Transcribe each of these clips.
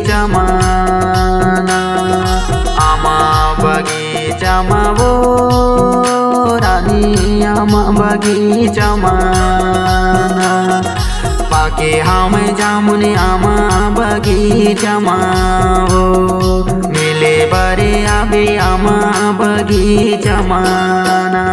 बगीचामाना आमा बगीचामा वो रानी आमा बगीचामाना पाके हम जामुन आमा बगीचामा वो मिले बारे आबे आमा बगीचामाना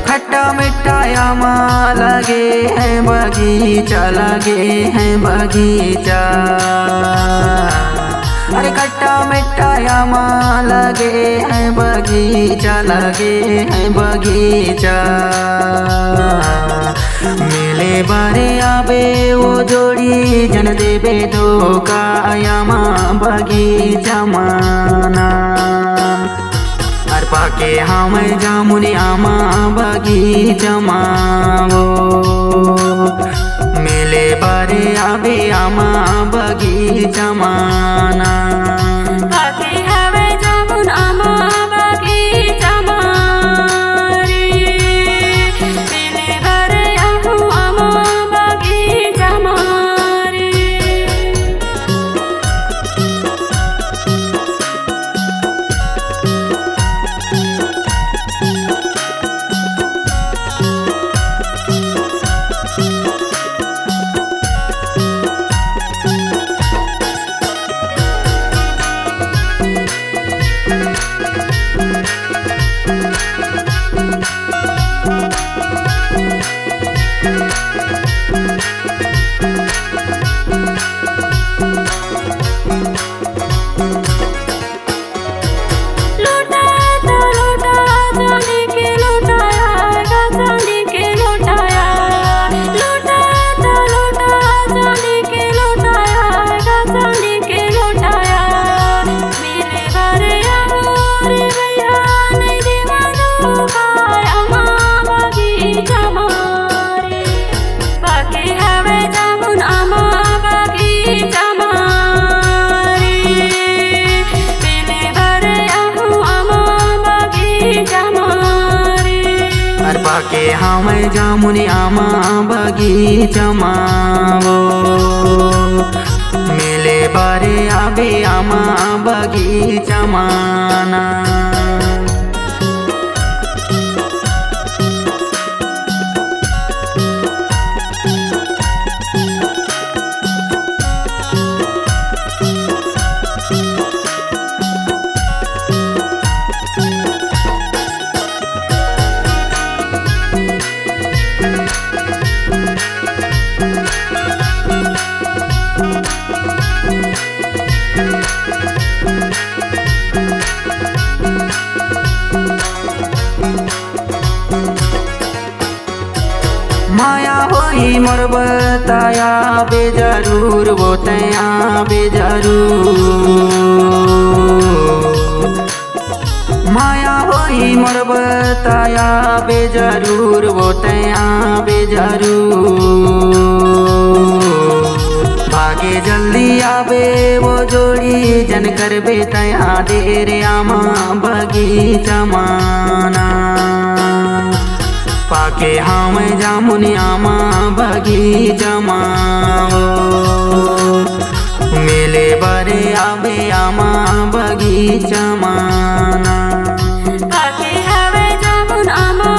खट्टा मीठा आमा लगे हैं बगीचा लगे हैं बगीचा अरे खट्टा मीठा आमा लगे हैं बगीचा लगे हैं बगीचा मिले बारे आबे वो जोड़ी जन देवे धोखा आमा बगीचा माना पाके हम जामुन आमा बगीचामा वो मिले बारे आबे आमा बगीचामाना पाके हवे जामुन आमा बगीचामा रे मिले बारे आहू आमा बगीचामा रे पाके हम जामुन आमा बगीचामा वो मिले बारे आबे आमा बगीचामाना माया होई मोर बताया बे जरूर वो तया बे जरूर माया होई मोर बताया बे जरूर वो तया बे जरूर भागे जल्दी आबे वो जोड़ी जन करबे तया देर आमा बगीचामाना पाके हम जामुन आमा बगीचामा मिले बारे आबे आमा बगीचामाना पाके हवे जामुन आमा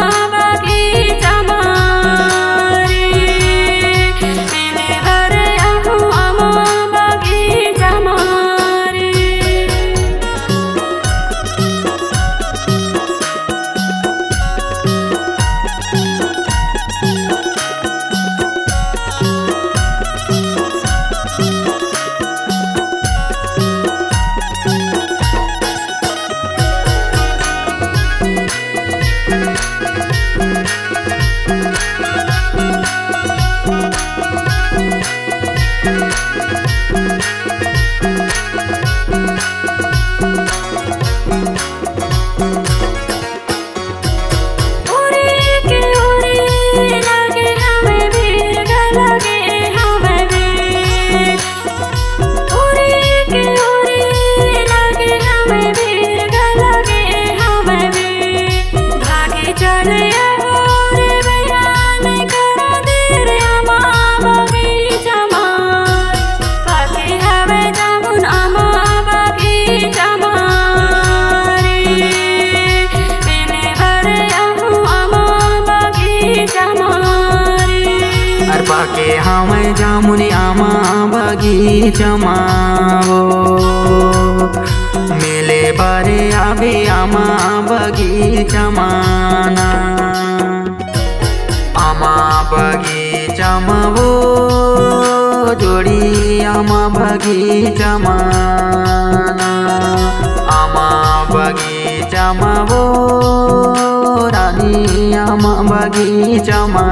पाके हमें जामुनी आमा बगीचमा हो मेले बारे आबे आमा बगीचमा ना आमा बगीचमा वो जोड़ी आमा बगीचमा ना आमा बगीचमा वो रानी आमा बगीचमा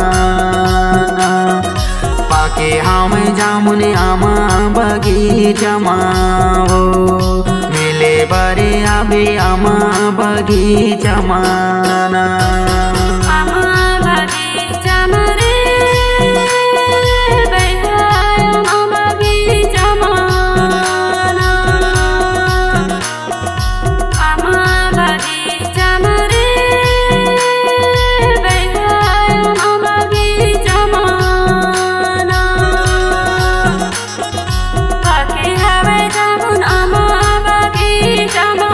ना पाके हमें जामुनी आमा बगीचमा हो मेले बारे आबे आमा बगीचमा ना आमा बगीचमा रे बैहाय आमा बगीचमा ना आमा बगीचमा रे बैहाय आमा बगीचमा ना पाके हवे जामुन आमा बगीचमा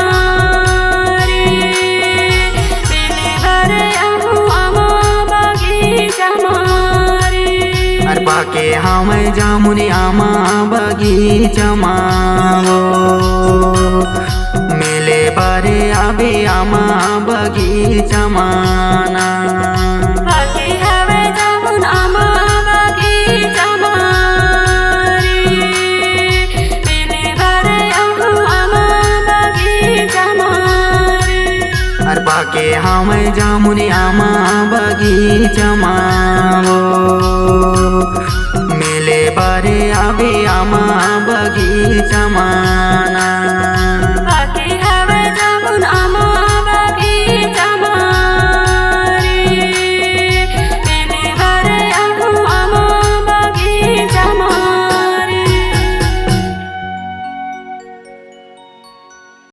रे मेले बारे आहू आमा बगीचमा रे अरे पाके हमें जामुनी आमा बगीचमा हो मेले बारे आबे आमा बगीचमा ना पाके हवे जामुन आमा बगीचमा रे मेले बारे आहू आमा बगीचमा रे अरे पाके हमें जामुनी आमा बगीचमा हो मेले बारे आबे आमा बगीचमा ना।